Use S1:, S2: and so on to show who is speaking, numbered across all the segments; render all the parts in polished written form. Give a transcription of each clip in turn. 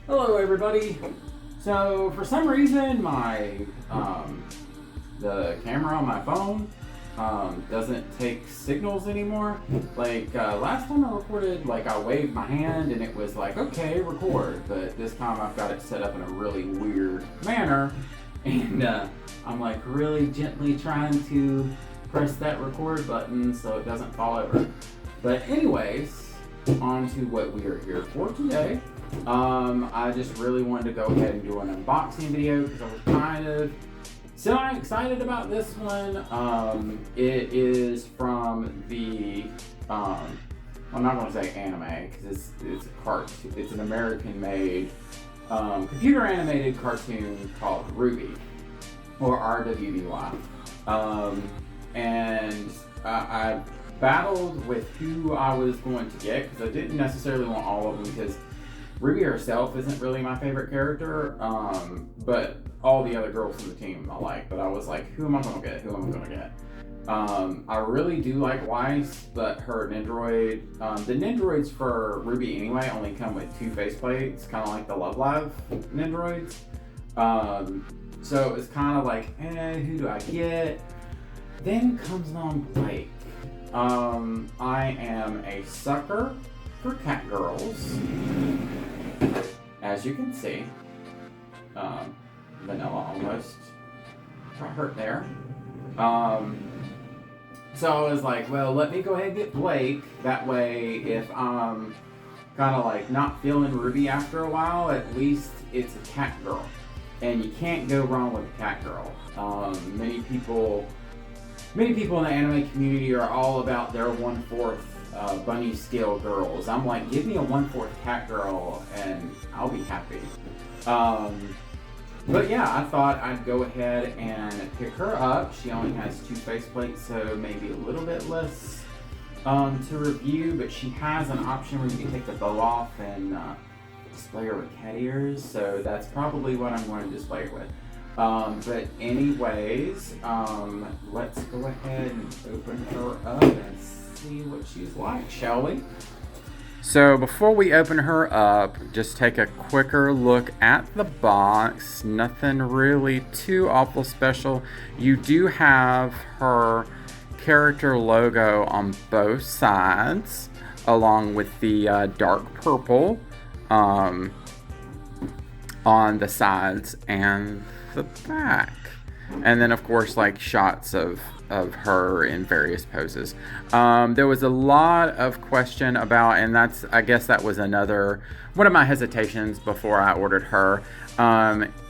S1: Hello everybody. So for some reason my the camera on my phone doesn't take signals anymore. Like last time I recorded, like I waved my hand and it was like, okay, record. But this time I've got it set up in a really weird manner, and I'm like really gently trying to press that record button so it doesn't fall over. But anyways, on to what we are here for today. I just really wanted to go ahead and do an unboxing video because I was kind of excited about this one. It is from the, I'm not going to say anime because it's a cartoon. It's an American-made computer animated cartoon called RWBY, or RWBY. And I battled with who I was going to get because I didn't necessarily want all of them because RWBY herself isn't really my favorite character, but all the other girls in the team I like. But I was like, who am I going to get? Who am I going to get? I really do like Weiss, but her Nendoroid, the Nendoroids for RWBY anyway only come with 2 faceplates, kind of like the Love Live Nendoroids. So it's kind of like, who do I get? Then comes along Blake. I am a sucker for catgirls, as you can see. Vanilla almost got hurt there. So I was like, well, let me go ahead and get Blake. That way, if I'm kind of like not feeling RWBY after a while, at least it's a catgirl. And you can't go wrong with a catgirl. Many people in the anime community are all about their 1/4 bunny scale girls. I'm like, give me a 1/4 catgirl and I'll be happy. But yeah, I thought I'd go ahead and pick her up. She only has 2 faceplates, so maybe a little bit less to review, but she has an option where you can take the bow off and display her with cat ears, so that's probably what I'm going to display her with. But anyways, let's go ahead and open her up and see what she's like, shall we? So before we open her up, just take a quicker look at the box. Nothing really too awful special. You do have her character logo on both sides, along with the dark purple on the sides and the back. And then of course like shots of her in various poses. There was a lot of question about, and I guess that was another one of my hesitations before I ordered her.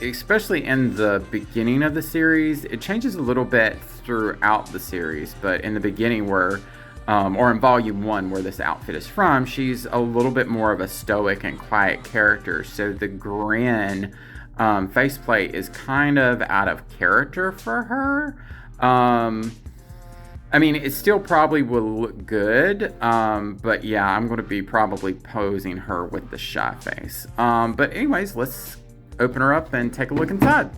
S1: Especially in the beginning of the series. It changes a little bit throughout the series, but in the beginning or in volume 1 where this outfit is from, she's a little bit more of a stoic and quiet character. So the grin faceplate is kind of out of character for her. I mean, it still probably will look good, but yeah, I'm going to be probably posing her with the shy face. But anyways, let's open her up and take a look inside.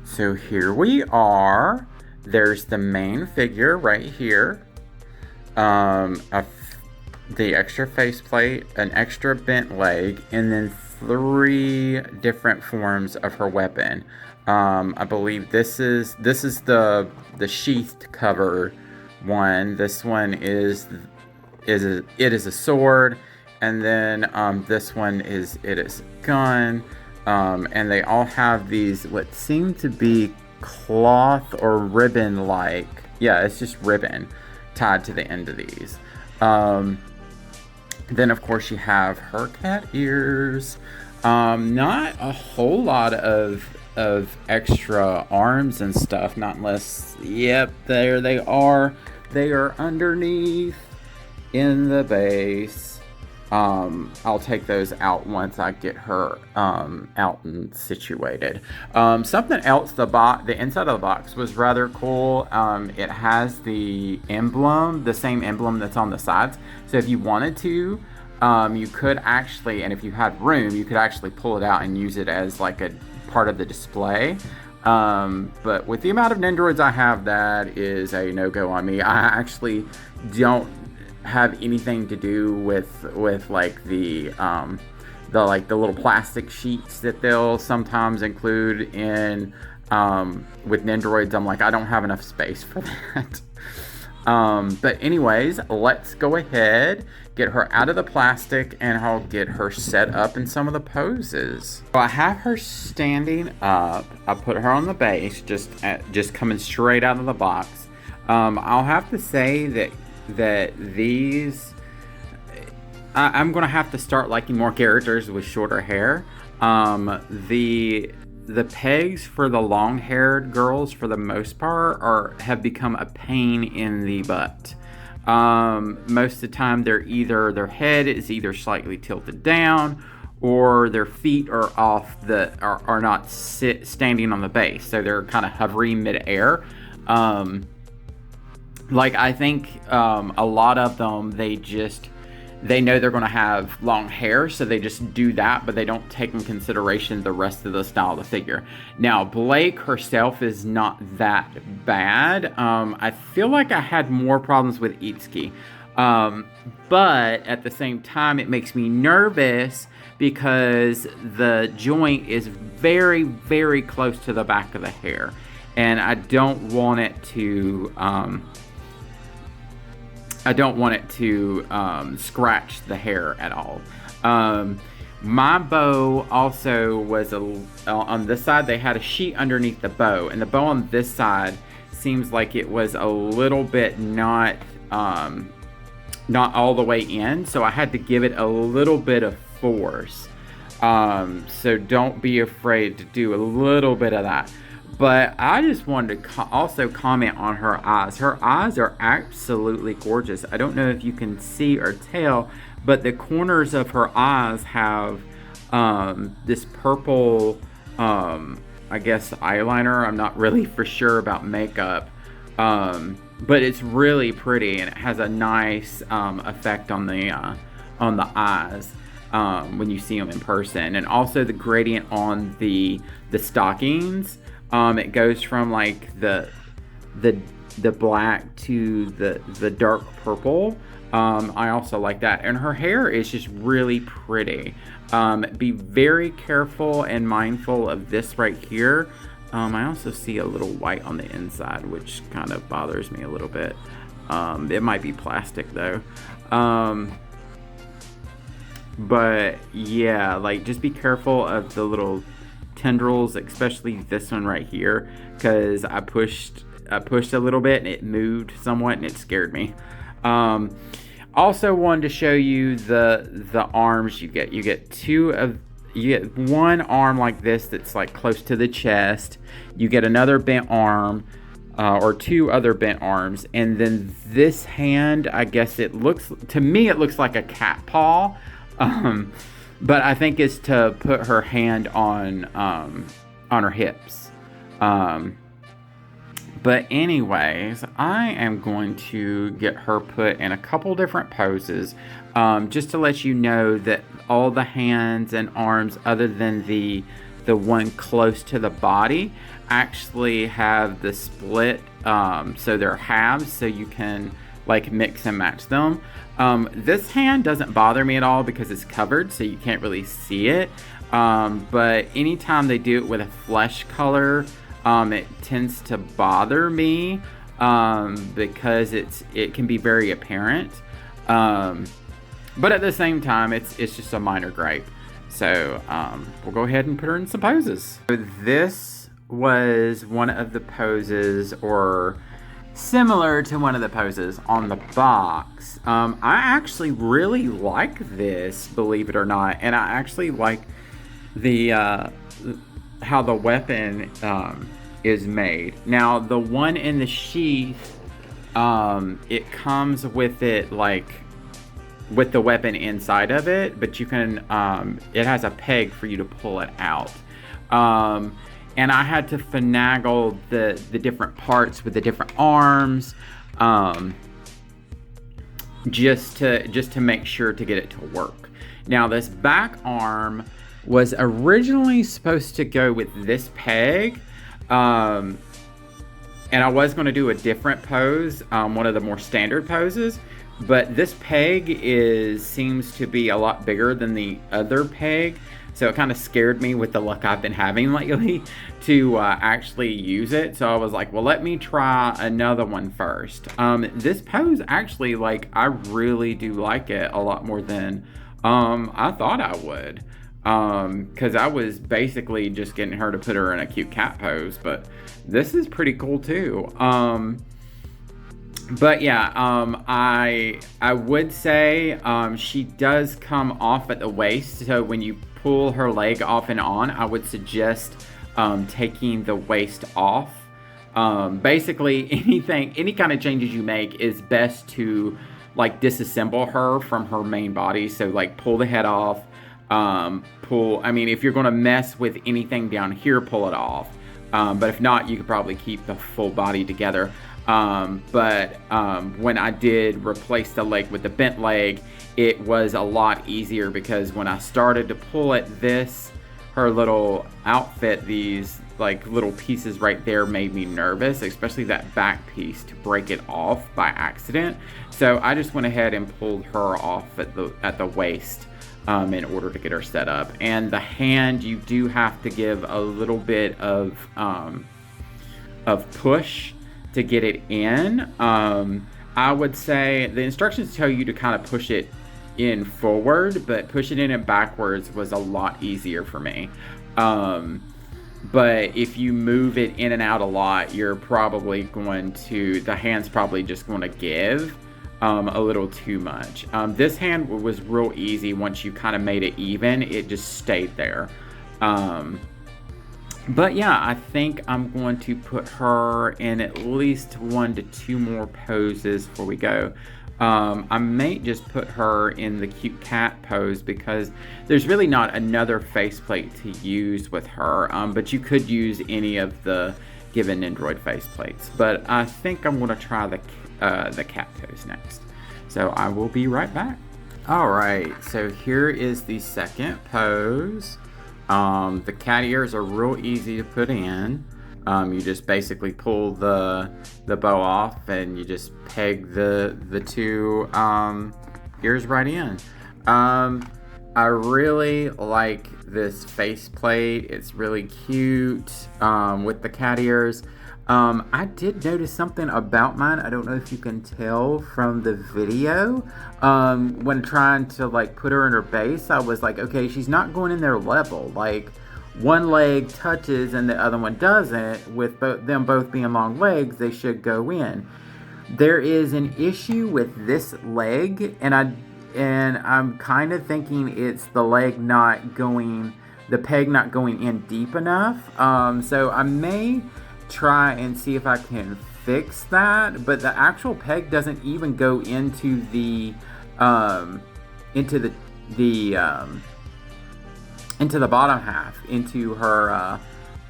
S1: So here we are. There's the main figure right here. The extra faceplate, an extra bent leg, and then 3 different forms of her weapon. I believe this is the sheathed cover one. This one is a sword, and then this one is a gun. And they all have these what seem to be cloth or ribbon like. Yeah, it's just ribbon tied to the end of these. Then of course you have her cat ears. Not a whole lot of extra arms and stuff, not unless, yep, there they are. They are underneath in the base. I'll take those out once I get her out and situated. Something else, the inside of the box was rather cool. It has the emblem, the same emblem that's on the sides. So if you wanted to, you could actually, and if you had room, you could actually pull it out and use it as like a part of the display. But with the amount of Nendoroids I have, that is a no-go on me. I actually don't have anything to do with like the the little plastic sheets that they'll sometimes include in with Nendoroids. I'm like, I don't have enough space for that. But anyways, let's go ahead, get her out of the plastic, and I'll get her set up in some of the poses. So I have her standing up. I put her on the base, just coming straight out of the box. I'll have to say that these, I'm gonna have to start liking more characters with shorter hair. The pegs for the long-haired girls, for the most part, have become a pain in the butt. Most of the time, their head is either slightly tilted down, or their feet are are not standing on the base, so they're kind of hovering mid-air. Like, I think a lot of them, they know they're going to have long hair, so they just do that, but they don't take in consideration the rest of the style of the figure. Now, Blake herself is not that bad. I feel like I had more problems with Itsuki. But at the same time, it makes me nervous because the joint is very, very close to the back of the hair. And I don't want it to... scratch the hair at all. My bow also was on this side. They had a sheet underneath the bow, and the bow on this side seems like it was a little bit not all the way in, so I had to give it a little bit of force. So don't be afraid to do a little bit of that. But I just wanted to also comment on her eyes. Her eyes are absolutely gorgeous. I don't know if you can see or tell, but the corners of her eyes have this purple, I guess, eyeliner. I'm not really for sure about makeup. But it's really pretty, and it has a nice effect on the eyes when you see them in person. And also the gradient on the stockings. It goes from like the black to the dark purple. I also like that, and her hair is just really pretty. Be very careful and mindful of this right here. I also see a little white on the inside, which kind of bothers me a little bit. It might be plastic though. But yeah, like, just be careful of the little tendrils, especially this one right here, because I pushed a little bit and it moved somewhat and it scared me. Also wanted to show you the arms you get. You get one arm like this that's like close to the chest. You get another bent arm, or two other bent arms, and then this hand, I guess it looks like a cat paw. But I think it's to put her hand on her hips. But anyways, I am going to get her put in a couple different poses, just to let you know that all the hands and arms, other than the one close to the body, actually have the split, so they're halves, so you can like mix and match them. This hand doesn't bother me at all because it's covered, so you can't really see it. But anytime they do it with a flesh color, it tends to bother me, because it can be very apparent. But at the same time, it's just a minor gripe. So we'll go ahead and put her in some poses. So this was one of the poses, or similar to one of the poses on the box. I actually really like this, believe it or not, and I actually like the how the weapon is made. Now, the one in the sheath, it comes with it like with the weapon inside of it, but you can it has a peg for you to pull it out. And I had to finagle the different parts with the different arms, just to make sure to get it to work. Now, this back arm was originally supposed to go with this peg, and I was going to do a different pose, one of the more standard poses, But this peg seems to be a lot bigger than the other peg. So it kind of scared me with the luck I've been having lately to actually use it. So I was like, well, let me try another one first. This pose actually, like, I really do like it a lot more than I thought I would. Because I was basically just getting her to put her in a cute cat pose. But this is pretty cool too. But yeah, I would say she does come off at the waist. So when you pull her leg off and on, I would suggest taking the waist off. Basically, any kind of changes you make is best to like disassemble her from her main body. So like pull the head off, I mean, if you're going to mess with anything down here, pull it off. But if not, you could probably keep the full body together. But when I did replace the leg with the bent leg, it was a lot easier because when I started to pull at her little outfit, these like little pieces right there made me nervous, especially that back piece, to break it off by accident. So I just went ahead and pulled her off at the waist in order to get her set up. And the hand, you do have to give a little bit of push to get it in. I would say the instructions tell you to kind of push it in forward, but pushing it in backwards was a lot easier for me. But if you move it in and out a lot, you're probably the hand's probably just going to give a little too much. This hand was real easy. Once you kind of made it even, it just stayed there. But yeah, I think I'm going to put her in at least 1 to 2 more poses before we go. I may just put her in the cute cat pose because there's really not another faceplate to use with her. But you could use any of the given Nendoroid faceplates. But I think I'm going to try the cat pose next. So I will be right back. All right, so here is the second pose. The cat ears are real easy to put in. You just basically pull the bow off and you just peg the two ears right in. I really like this faceplate. It's really cute with the cat ears. I did notice something about mine. I don't know if you can tell from the video. When trying to like put her in her base, I was like, okay, she's not going in there level. Like one leg touches and the other one doesn't. With them both being long legs, they should go in. There is an issue with this leg, and I'm kind of thinking it's the leg not going, the peg not going in deep enough. So I may try and see if I can fix that, but the actual peg doesn't even go into the bottom half, into her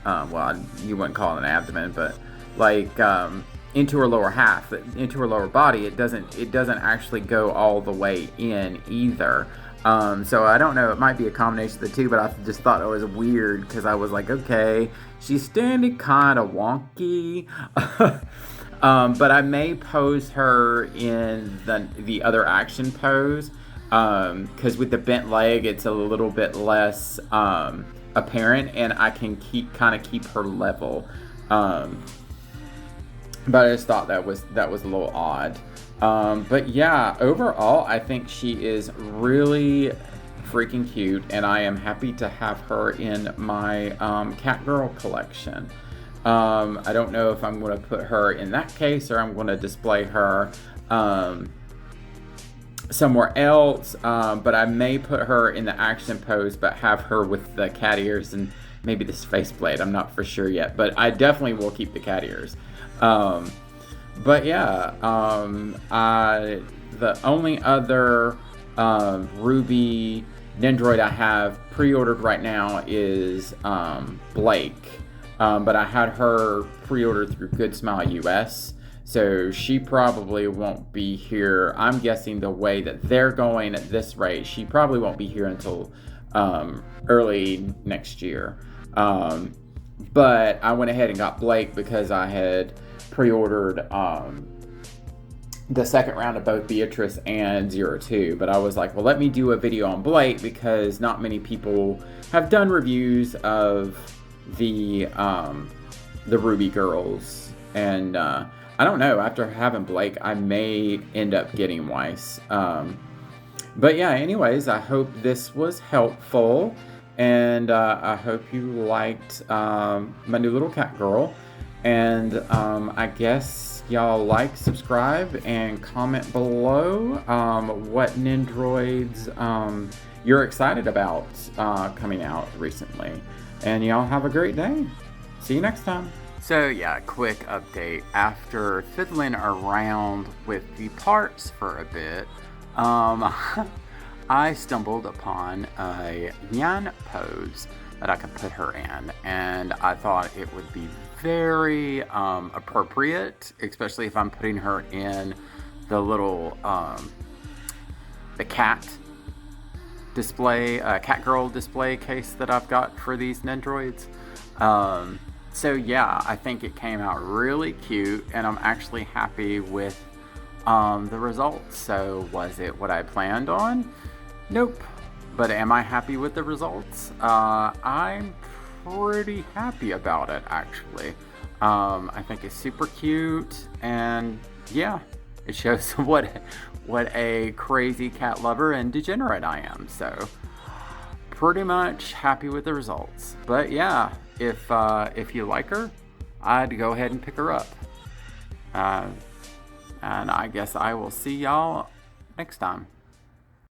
S1: well, you wouldn't call it an abdomen, but like into her lower half, into her lower body. It doesn't actually go all the way in either. So I don't know, it might be a combination of the two, but I just thought it was weird because I was like, okay, she's standing kind of wonky. But I may pose her in the other action pose, because with the bent leg, it's a little bit less apparent, and I can keep her level. But I just thought that was a little odd. But yeah, overall, I think she is really freaking cute, and I am happy to have her in my catgirl collection. I don't know if I'm going to put her in that case or I'm going to display her somewhere else, but I may put her in the action pose but have her with the cat ears and maybe this faceplate. I'm not for sure yet, but I definitely will keep the cat ears. But yeah, the only other RWBY Nendoroid I have pre-ordered right now is Blake. But I had her pre-ordered through Good Smile US, so she probably won't be here. I'm guessing the way that they're going at this rate, she probably won't be here until early next year. But I went ahead and got Blake because I had pre-ordered the second round of both Beatrice and 02, but I was like, well, let me do a video on Blake because not many people have done reviews of the RWBY girls, and I don't know, after having Blake, I may end up getting Weiss. But yeah, anyways, I hope this was helpful, and I hope you liked my new little cat girl, and I guess y'all like, subscribe, and comment below what Nendoroids you're excited about coming out recently. And y'all have a great day. See you next time. So yeah, quick update. After fiddling around with the parts for a bit, I stumbled upon a Nyan pose that I could put her in, and I thought it would be very appropriate, especially if I'm putting her in the little the cat display, catgirl display case that I've got for these Nendoroids. So yeah, I think it came out really cute, and I'm actually happy with the results. So was it what I planned on? Nope. But am I happy with the results? I'm pretty happy about it, actually. I think it's super cute, and yeah, it shows what a crazy cat lover and degenerate I am. So pretty much happy with the results. But yeah, if you like her, I'd go ahead and pick her up. And I guess I will see y'all next time.